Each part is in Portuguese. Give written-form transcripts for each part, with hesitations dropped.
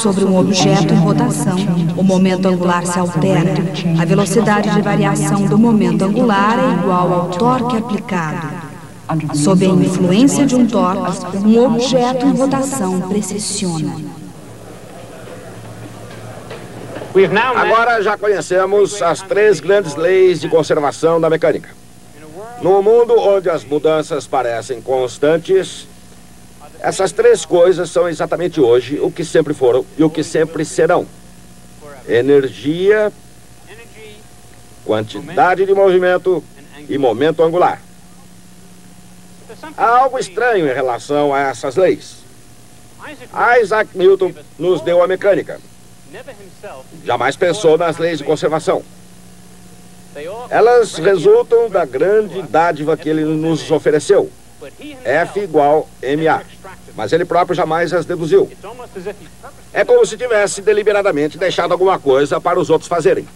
sobre um objeto em rotação, o momento angular se altera. A velocidade de variação do momento angular é igual ao torque aplicado. Sob a influência de um torque, um objeto em rotação precessiona. Agora já conhecemos as 3 grandes leis de conservação da mecânica. No mundo onde as mudanças parecem constantes, essas 3 coisas são exatamente hoje o que sempre foram e o que sempre serão: energia, quantidade de movimento e momento angular. Há algo estranho em relação a essas leis. Isaac Newton nos deu a mecânica. Jamais pensou nas leis de conservação. Elas resultam da grande dádiva que ele nos ofereceu. F igual ma. Mas ele próprio jamais as deduziu. É como se tivesse deliberadamente deixado alguma coisa para os outros fazerem.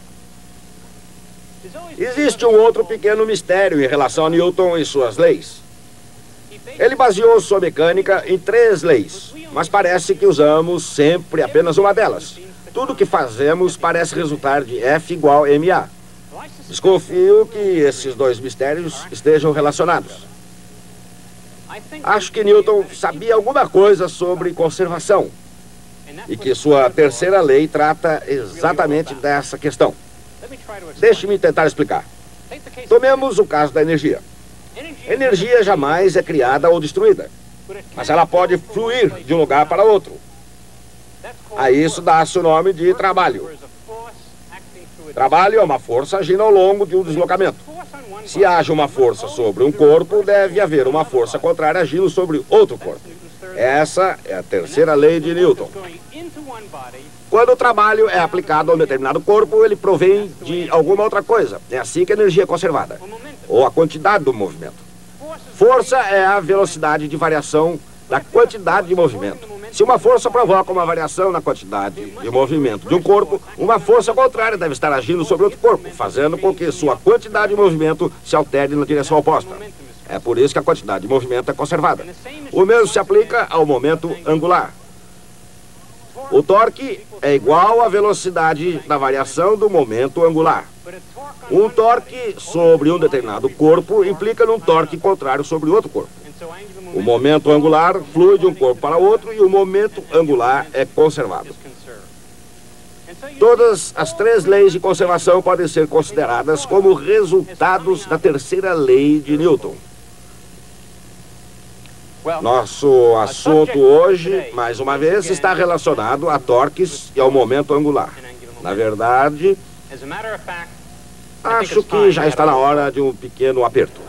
Existe um outro pequeno mistério em relação a Newton e suas leis. Ele baseou sua mecânica em 3 leis, mas parece que usamos sempre apenas uma delas. Tudo que fazemos parece resultar de F igual ma. Desconfio que esses 2 mistérios estejam relacionados. Acho que Newton sabia alguma coisa sobre conservação e que sua 3ª lei trata exatamente dessa questão. Deixe-me tentar explicar. Tomemos o caso da energia. Energia jamais é criada ou destruída, mas ela pode fluir de um lugar para outro. A isso dá-se o nome de trabalho. Trabalho é uma força agindo ao longo de um deslocamento. Se haja uma força sobre um corpo, deve haver uma força contrária agindo sobre outro corpo. Essa é a 3ª lei de Newton. Quando o trabalho é aplicado a um determinado corpo, ele provém de alguma outra coisa. É assim que a energia é conservada, ou a quantidade do movimento. Força é a velocidade de variação da quantidade de movimento. Se uma força provoca uma variação na quantidade de movimento de um corpo, uma força contrária deve estar agindo sobre outro corpo, fazendo com que sua quantidade de movimento se altere na direção oposta. É por isso que a quantidade de movimento é conservada. O mesmo se aplica ao momento angular. O torque é igual à velocidade da variação do momento angular. Um torque sobre um determinado corpo implica num torque contrário sobre outro corpo. O momento angular flui de um corpo para outro e o momento angular é conservado. Todas as 3 leis de conservação podem ser consideradas como resultados da 3ª lei de Newton. Nosso assunto hoje, mais uma vez, está relacionado a torques e ao momento angular. Na verdade, acho que já está na hora de um pequeno aperto.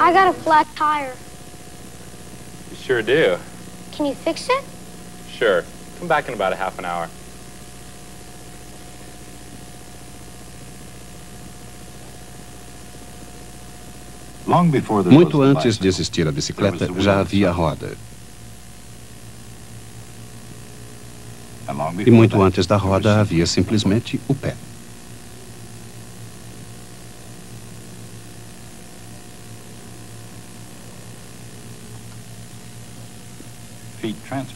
I got a flat tire. You sure do. Can you fix it? Sure. Come back in about a half an hour. Muito antes de existir a bicicleta, já havia a roda. E muito antes da roda havia simplesmente o pé.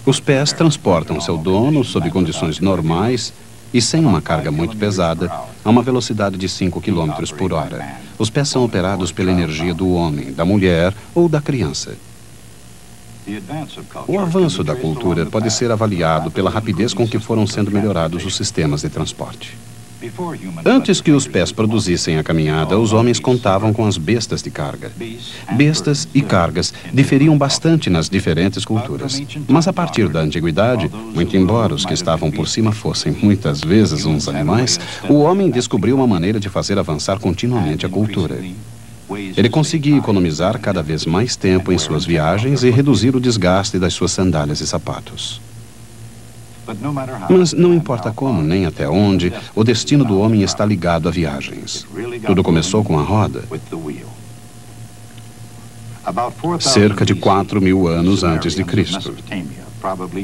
Os pés transportam seu dono sob condições normais e sem uma carga muito pesada a uma velocidade de 5 km por hora. Os pés são operados pela energia do homem, da mulher ou da criança. O avanço da cultura pode ser avaliado pela rapidez com que foram sendo melhorados os sistemas de transporte. Antes que os pés produzissem a caminhada, os homens contavam com as bestas de carga. Bestas e cargas diferiam bastante nas diferentes culturas. Mas a partir da antiguidade, muito embora os que estavam por cima fossem muitas vezes uns animais, o homem descobriu uma maneira de fazer avançar continuamente a cultura. Ele conseguia economizar cada vez mais tempo em suas viagens e reduzir o desgaste das suas sandálias e sapatos. Mas não importa como, nem até onde, o destino do homem está ligado a viagens. Tudo começou com a roda. Cerca de 4.000 anos antes de Cristo.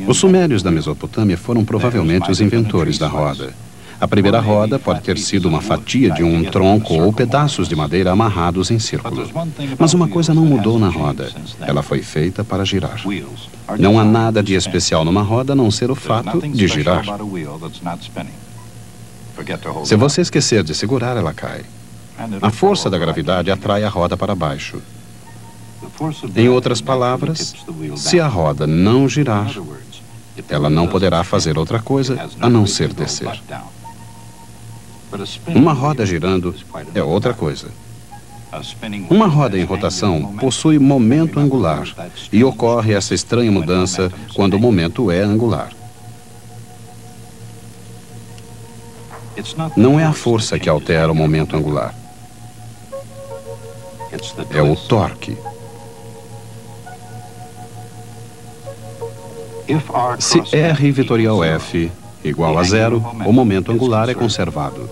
Os sumérios da Mesopotâmia foram provavelmente os inventores da roda. A primeira roda pode ter sido uma fatia de um tronco ou pedaços de madeira amarrados em círculo. Mas uma coisa não mudou na roda. Ela foi feita para girar. Não há nada de especial numa roda a não ser o fato de girar. Se você esquecer de segurar, ela cai. A força da gravidade atrai a roda para baixo. Em outras palavras, se a roda não girar, ela não poderá fazer outra coisa a não ser descer. Uma roda girando é outra coisa. Uma roda em rotação possui momento angular e ocorre essa estranha mudança quando o momento é angular. Não é a força que altera o momento angular. É o torque. Se R vetorial F igual a 0, o momento angular é conservado.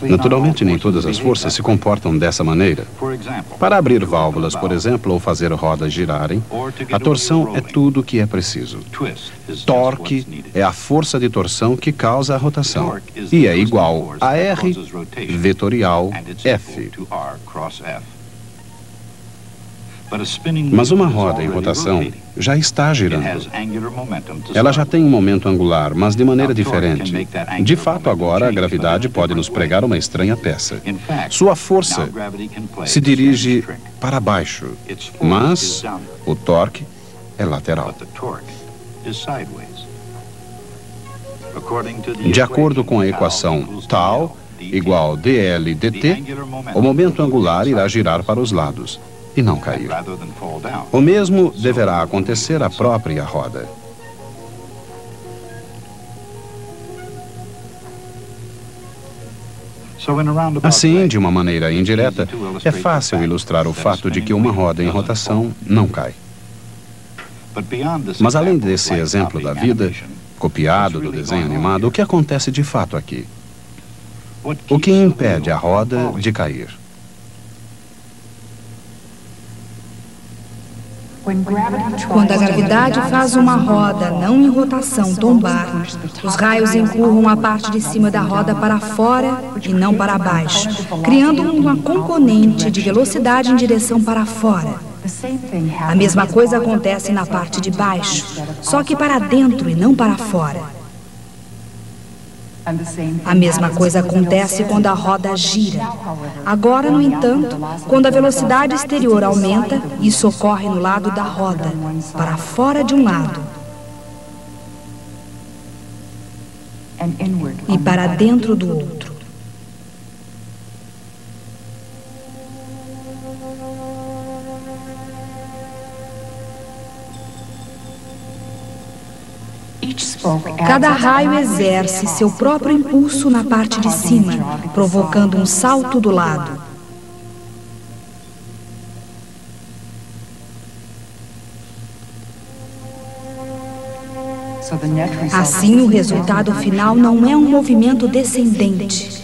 Naturalmente, nem todas as forças se comportam dessa maneira. Para abrir válvulas, por exemplo, ou fazer rodas girarem, a torção é tudo o que é preciso. Torque é a força de torção que causa a rotação e é igual a R vetorial F. Mas uma roda em rotação já está girando. Ela já tem um momento angular, mas de maneira diferente. De fato, agora, a gravidade pode nos pregar uma estranha peça. Sua força se dirige para baixo, mas o torque é lateral. De acordo com a equação tal igual dl dt, o momento angular irá girar para os lados e não cair. O mesmo deverá acontecer à própria roda. Assim, de uma maneira indireta, é fácil ilustrar o fato de que uma roda em rotação não cai. Mas além desse exemplo da vida, copiado do desenho animado, o que acontece de fato aqui? O que impede a roda de cair? Quando a gravidade faz uma roda não em rotação tombar, os raios empurram a parte de cima da roda para fora e não para baixo, criando uma componente de velocidade em direção para fora. A mesma coisa acontece na parte de baixo, só que para dentro e não para fora. A mesma coisa acontece quando a roda gira. Agora, no entanto, quando a velocidade exterior aumenta, isso ocorre no lado da roda, para fora de um lado e para dentro do outro. Cada raio exerce seu próprio impulso na parte de cima, provocando um salto do lado. Assim, o resultado final não é um movimento descendente,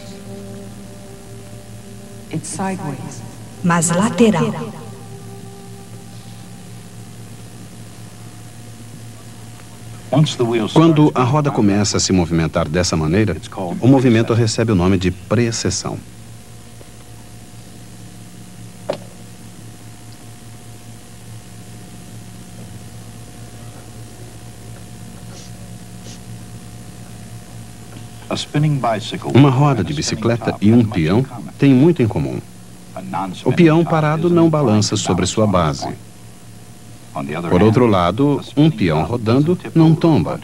mas lateral. Quando a roda começa a se movimentar dessa maneira, o movimento recebe o nome de precessão. Uma roda de bicicleta e um peão têm muito em comum. O peão parado não balança sobre sua base. Por outro lado, um peão rodando não tomba.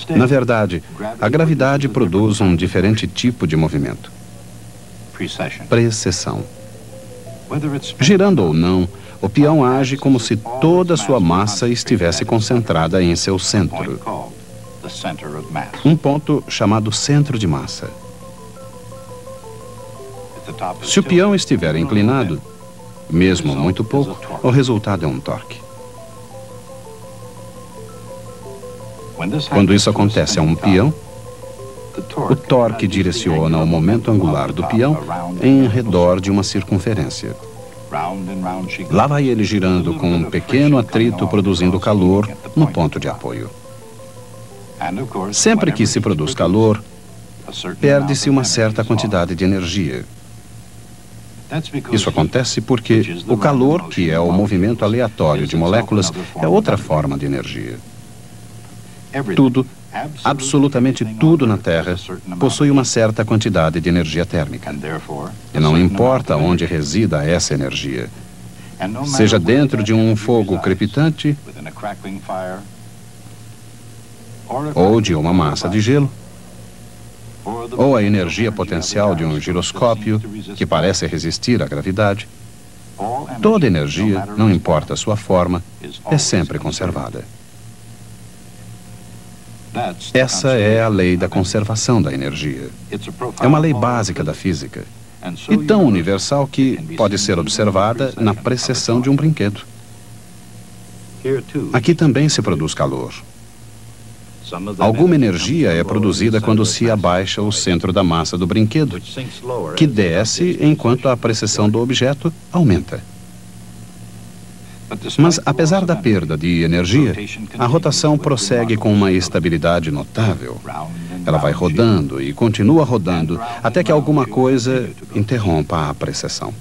Na verdade, a gravidade produz um diferente tipo de movimento: precessão. Girando ou não, o peão age como se toda sua massa estivesse concentrada em seu centro, um ponto chamado centro de massa. Se o peão estiver inclinado, mesmo muito pouco, o resultado é um torque. Quando isso acontece a um peão, o torque direciona o momento angular do peão em redor de uma circunferência. Lá vai ele girando com um pequeno atrito, produzindo calor no ponto de apoio. Sempre que se produz calor, perde-se uma certa quantidade de energia. Isso acontece porque o calor, que é o movimento aleatório de moléculas, é outra forma de energia. Tudo, absolutamente tudo na Terra, possui uma certa quantidade de energia térmica. E não importa onde resida essa energia, seja dentro de um fogo crepitante ou de uma massa de gelo, ou a energia potencial de um giroscópio que parece resistir à gravidade, toda energia, não importa a sua forma, é sempre conservada. Essa é a lei da conservação da energia. É uma lei básica da física e tão universal que pode ser observada na precessão de um brinquedo. Aqui também se produz calor. Alguma energia é produzida quando se abaixa o centro da massa do brinquedo, que desce enquanto a precessão do objeto aumenta. Mas, apesar da perda de energia, a rotação prossegue com uma estabilidade notável. Ela vai rodando e continua rodando até que alguma coisa interrompa a precessão.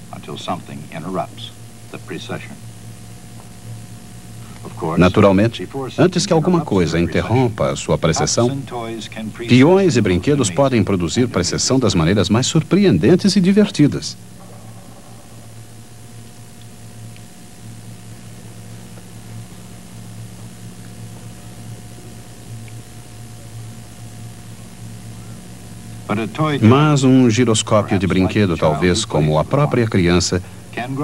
Naturalmente, antes que alguma coisa interrompa a sua precessão, peões e brinquedos podem produzir precessão das maneiras mais surpreendentes e divertidas. Mas um giroscópio de brinquedo, talvez como a própria criança,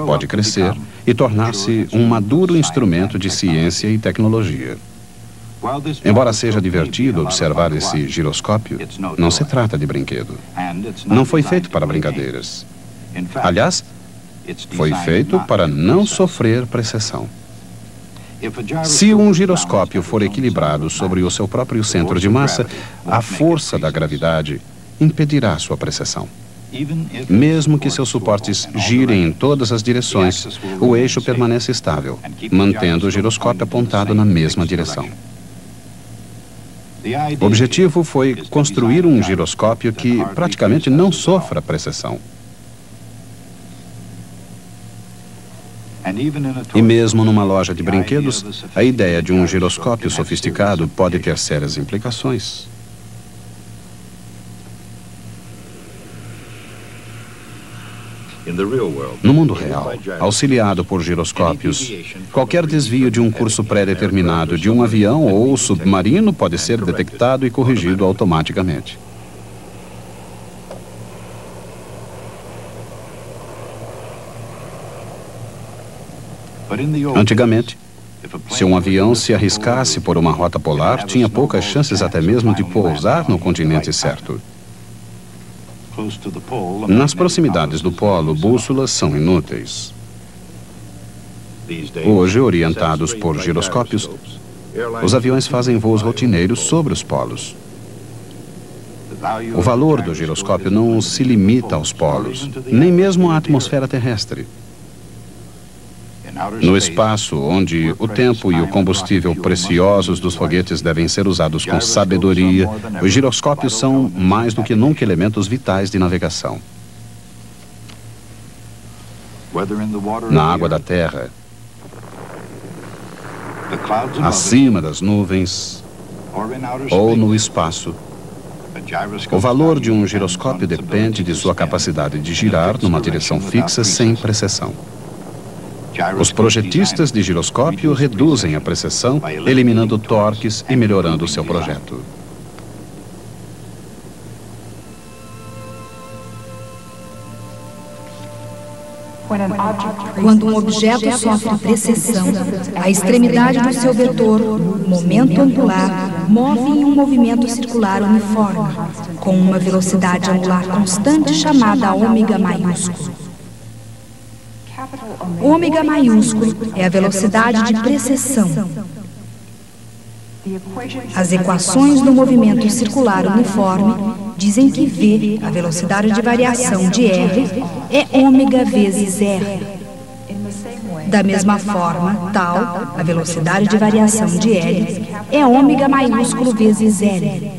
pode crescer e tornar-se um maduro instrumento de ciência e tecnologia. Embora seja divertido observar esse giroscópio, não se trata de brinquedo. Não foi feito para brincadeiras. Aliás, foi feito para não sofrer precessão. Se um giroscópio for equilibrado sobre o seu próprio centro de massa, a força da gravidade impedirá sua precessão. Mesmo que seus suportes girem em todas as direções, o eixo permanece estável, mantendo o giroscópio apontado na mesma direção. O objetivo foi construir um giroscópio que praticamente não sofra precessão. E mesmo numa loja de brinquedos, a ideia de um giroscópio sofisticado pode ter sérias implicações. No mundo real, auxiliado por giroscópios, qualquer desvio de um curso pré-determinado de um avião ou submarino pode ser detectado e corrigido automaticamente. Antigamente, se um avião se arriscasse por uma rota polar, tinha poucas chances até mesmo de pousar no continente certo. Nas proximidades do polo, bússolas são inúteis. Hoje, orientados por giroscópios, os aviões fazem voos rotineiros sobre os polos. O valor do giroscópio não se limita aos polos, nem mesmo à atmosfera terrestre. No espaço, onde o tempo e o combustível preciosos dos foguetes devem ser usados com sabedoria, os giroscópios são mais do que nunca elementos vitais de navegação. Na água da terra, acima das nuvens ou no espaço, o valor de um giroscópio depende de sua capacidade de girar numa direção fixa sem precessão. Os projetistas de giroscópio reduzem a precessão, eliminando torques e melhorando o seu projeto. Quando um objeto sofre precessão, a extremidade do seu vetor, momento angular, move em um movimento circular uniforme, com uma velocidade angular constante chamada ômega maiúsculo. Ômega maiúsculo é a velocidade de precessão. As equações do movimento circular uniforme dizem que V, a velocidade de variação de R, é ômega vezes R. Da mesma forma, tal, a velocidade de variação de L, é ômega maiúsculo vezes L.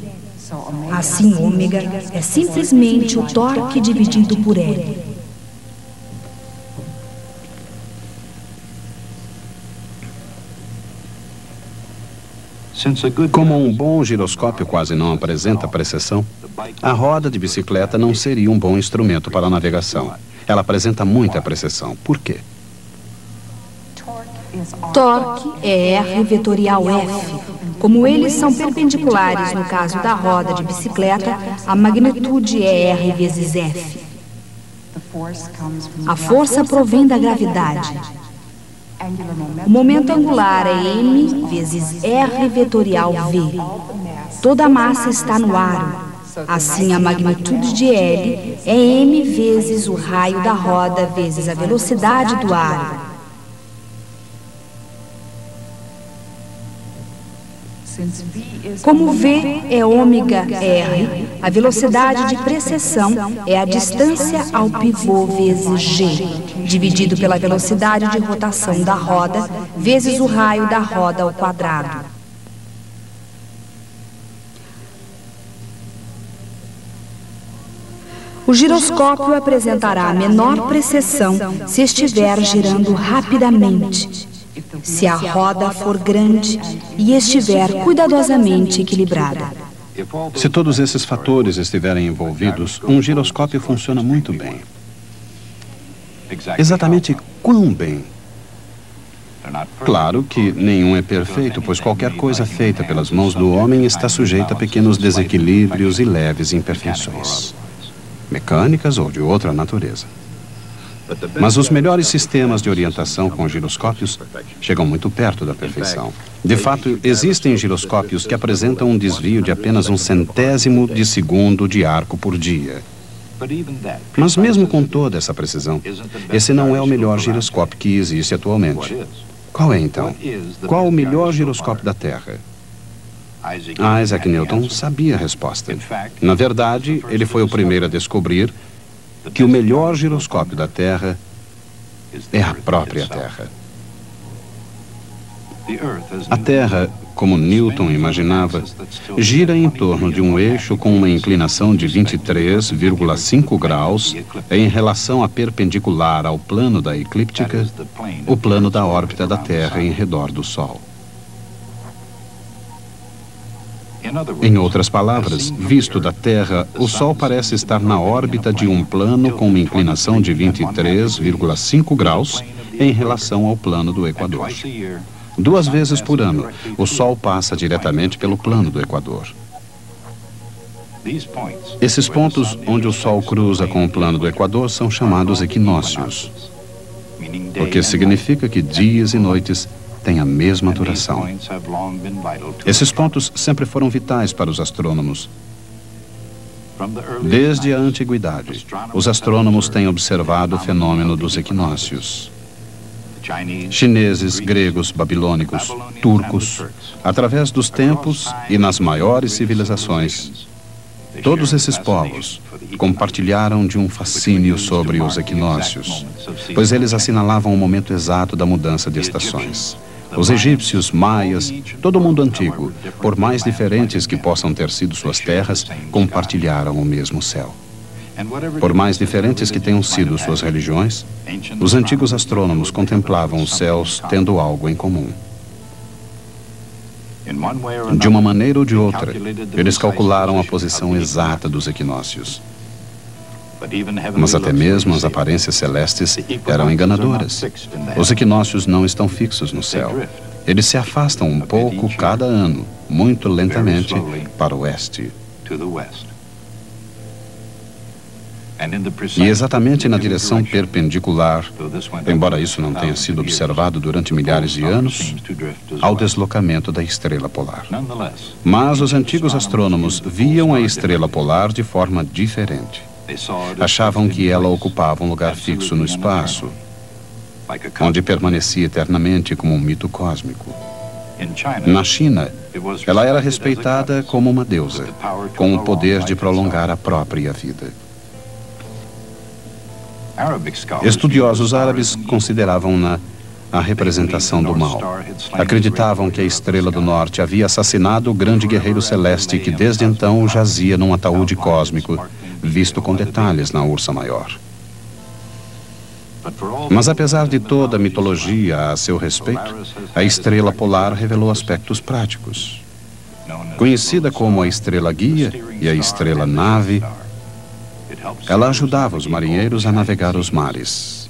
Assim, ômega é simplesmente o torque dividido por L. Como um bom giroscópio quase não apresenta precessão, a roda de bicicleta não seria um bom instrumento para a navegação. Ela apresenta muita precessão. Por quê? Torque é R vetorial F. Como eles são perpendiculares no caso da roda de bicicleta, a magnitude é R vezes F. A força provém da gravidade. O momento angular é M vezes R vetorial V. Toda a massa está no aro. Assim, a magnitude de L é M vezes o raio da roda vezes a velocidade do aro. Como V é ômega R, a velocidade de precessão é a distância ao pivô vezes G, dividido pela velocidade de rotação da roda vezes o raio da roda ao quadrado. O giroscópio apresentará a menor precessão se estiver girando rapidamente, se a roda for grande e estiver cuidadosamente equilibrada. Se todos esses fatores estiverem envolvidos, um giroscópio funciona muito bem. Exatamente quão bem? Claro que nenhum é perfeito, pois qualquer coisa feita pelas mãos do homem está sujeita a pequenos desequilíbrios e leves imperfeições, mecânicas ou de outra natureza. Mas os melhores sistemas de orientação com giroscópios chegam muito perto da perfeição. De fato, existem giroscópios que apresentam um desvio de apenas 1/100º de segundo de arco por dia. Mas mesmo com toda essa precisão, esse não é o melhor giroscópio que existe atualmente. Qual é então? Qual o melhor giroscópio da Terra? Isaac Newton sabia a resposta. Na verdade, ele foi o primeiro a descobrir que o melhor giroscópio da Terra é a própria Terra. A Terra, como Newton imaginava, gira em torno de um eixo com uma inclinação de 23,5 graus em relação à perpendicular ao plano da eclíptica, o plano da órbita da Terra em redor do Sol. Em outras palavras, visto da Terra, o Sol parece estar na órbita de um plano com uma inclinação de 23,5 graus em relação ao plano do Equador. 2 vezes por ano, o Sol passa diretamente pelo plano do Equador. Esses pontos onde o Sol cruza com o plano do Equador são chamados equinócios, o que significa que dias e noites têm a mesma duração. Esses pontos sempre foram vitais para os astrônomos. Desde a antiguidade, os astrônomos têm observado o fenômeno dos equinócios. Chineses, gregos, babilônicos, turcos, através dos tempos e nas maiores civilizações, todos esses povos compartilharam de um fascínio sobre os equinócios, pois eles assinalavam o momento exato da mudança de estações. Os egípcios, maias, todo o mundo antigo, por mais diferentes que possam ter sido suas terras, compartilharam o mesmo céu. Por mais diferentes que tenham sido suas religiões, os antigos astrônomos contemplavam os céus tendo algo em comum. De uma maneira ou de outra, eles calcularam a posição exata dos equinócios. Mas até mesmo as aparências celestes eram enganadoras. Os equinócios não estão fixos no céu. Eles se afastam um pouco cada ano, muito lentamente, para o oeste. E exatamente na direção perpendicular, embora isso não tenha sido observado durante milhares de anos, ao deslocamento da estrela polar. Mas os antigos astrônomos viam a estrela polar de forma diferente. Achavam que ela ocupava um lugar fixo no espaço, onde permanecia eternamente como um mito cósmico. Na China, ela era respeitada como uma deusa, com o poder de prolongar a própria vida. Estudiosos árabes consideravam-na a representação do mal. Acreditavam que a estrela do norte havia assassinado o grande guerreiro celeste que desde então jazia num ataúde cósmico, visto com detalhes na Ursa Maior. Mas apesar de toda a mitologia a seu respeito, a estrela polar revelou aspectos práticos. Conhecida como a estrela guia e a estrela nave, ela ajudava os marinheiros a navegar os mares.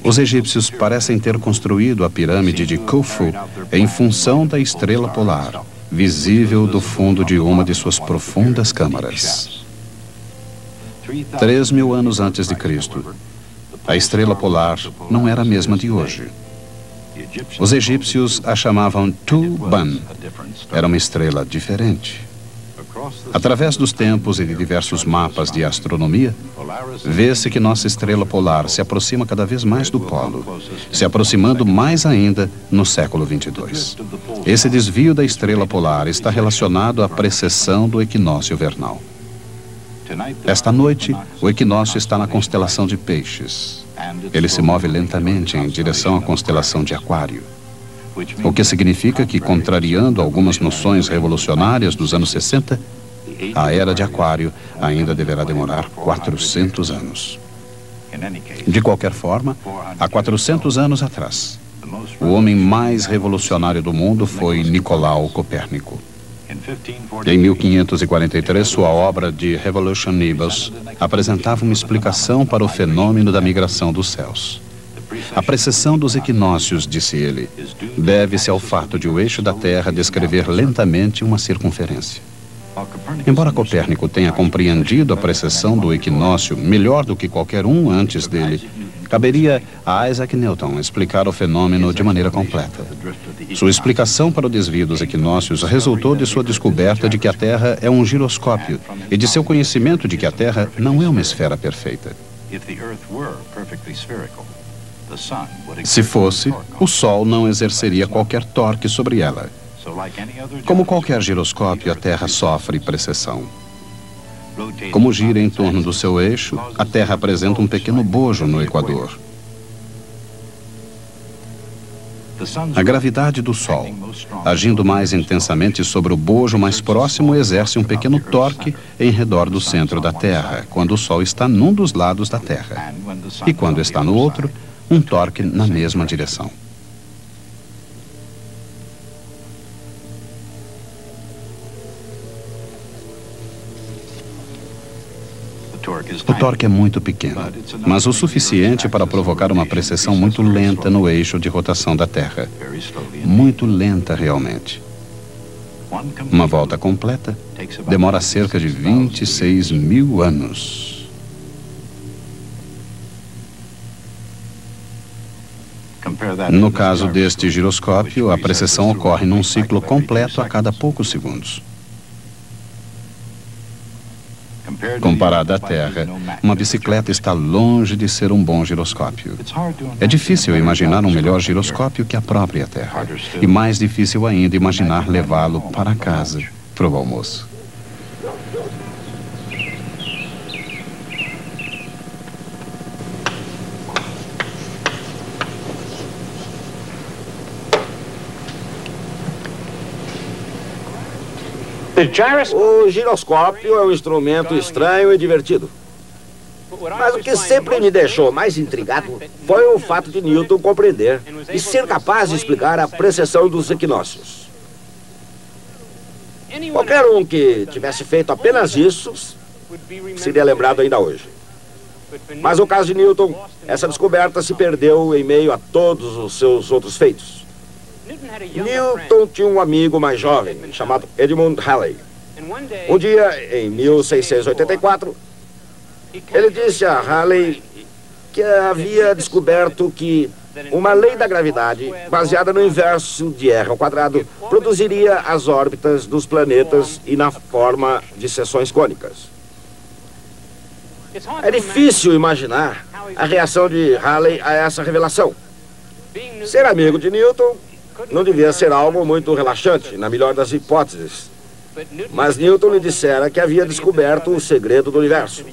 Os egípcios parecem ter construído a pirâmide de Khufu em função da estrela polar, visível do fundo de uma de suas profundas câmaras. 3.000 anos antes de Cristo, a estrela polar não era a mesma de hoje. Os egípcios a chamavam Tu-Ban. Era uma estrela diferente. Através dos tempos e de diversos mapas de astronomia, vê-se que nossa estrela polar se aproxima cada vez mais do polo, se aproximando mais ainda no século 22. Esse desvio da estrela polar está relacionado à precessão do equinócio vernal. Esta noite, o equinócio está na constelação de Peixes. Ele se move lentamente em direção à constelação de Aquário. O que significa que, contrariando algumas noções revolucionárias dos anos 60, a era de Aquário ainda deverá demorar 400 anos. De qualquer forma, há 400 anos atrás, o homem mais revolucionário do mundo foi Nicolau Copérnico. Em 1543, sua obra de Revolution Nibus apresentava uma explicação para o fenômeno da migração dos céus. A precessão dos equinócios, disse ele, deve-se ao fato de o eixo da Terra descrever lentamente uma circunferência. Embora Copérnico tenha compreendido a precessão do equinócio melhor do que qualquer um antes dele, caberia a Isaac Newton explicar o fenômeno de maneira completa. Sua explicação para o desvio dos equinócios resultou de sua descoberta de que a Terra é um giroscópio e de seu conhecimento de que a Terra não é uma esfera perfeita. Se fosse, o Sol não exerceria qualquer torque sobre ela. Como qualquer giroscópio, a Terra sofre precessão. Como gira em torno do seu eixo, a Terra apresenta um pequeno bojo no equador. A gravidade do Sol, agindo mais intensamente sobre o bojo mais próximo, exerce um pequeno torque em redor do centro da Terra, quando o Sol está num dos lados da Terra. E quando está no outro, um torque na mesma direção. O torque é muito pequeno, mas o suficiente para provocar uma precessão muito lenta no eixo de rotação da Terra. Muito lenta, realmente. Uma volta completa demora cerca de 26.000 anos. No caso deste giroscópio, a precessão ocorre num ciclo completo a cada poucos segundos. Comparada à Terra, uma bicicleta está longe de ser um bom giroscópio. É difícil imaginar um melhor giroscópio que a própria Terra. E mais difícil ainda imaginar levá-lo para casa, para o almoço. O giroscópio é um instrumento estranho e divertido. Mas o que sempre me deixou mais intrigado foi o fato de Newton compreender e ser capaz de explicar a precessão dos equinócios. Qualquer um que tivesse feito apenas isso seria lembrado ainda hoje. Mas no caso de Newton, essa descoberta se perdeu em meio a todos os seus outros feitos. Newton tinha um amigo mais jovem, chamado Edmund Halley. Um dia, em 1684, ele disse a Halley que havia descoberto que uma lei da gravidade, baseada no inverso de r ao quadrado, produziria as órbitas dos planetas e na forma de seções cônicas. É difícil imaginar a reação de Halley a essa revelação. Ser amigo de Newton não devia ser algo muito relaxante, na melhor das hipóteses. Mas Newton lhe dissera que havia descoberto o segredo do universo.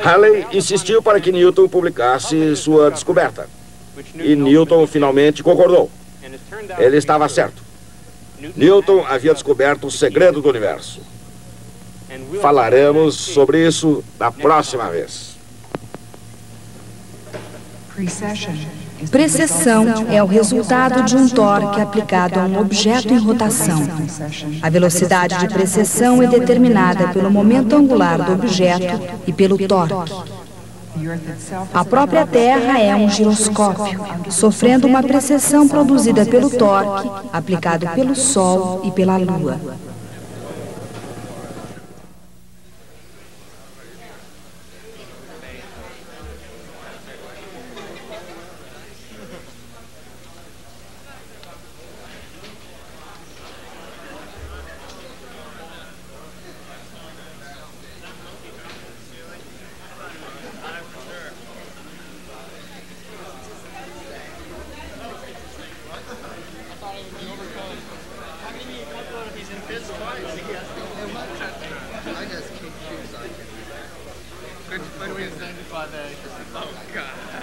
Halley insistiu para que Newton publicasse sua descoberta. E Newton finalmente concordou. Ele estava certo. Newton havia descoberto o segredo do universo. Falaremos sobre isso da próxima vez. Precessão é o resultado de um torque aplicado a um objeto em rotação. A velocidade de precessão é determinada pelo momento angular do objeto e pelo torque. A própria Terra é um giroscópio, sofrendo uma precessão produzida pelo torque aplicado pelo Sol e pela Lua. When we identify the... Oh, God.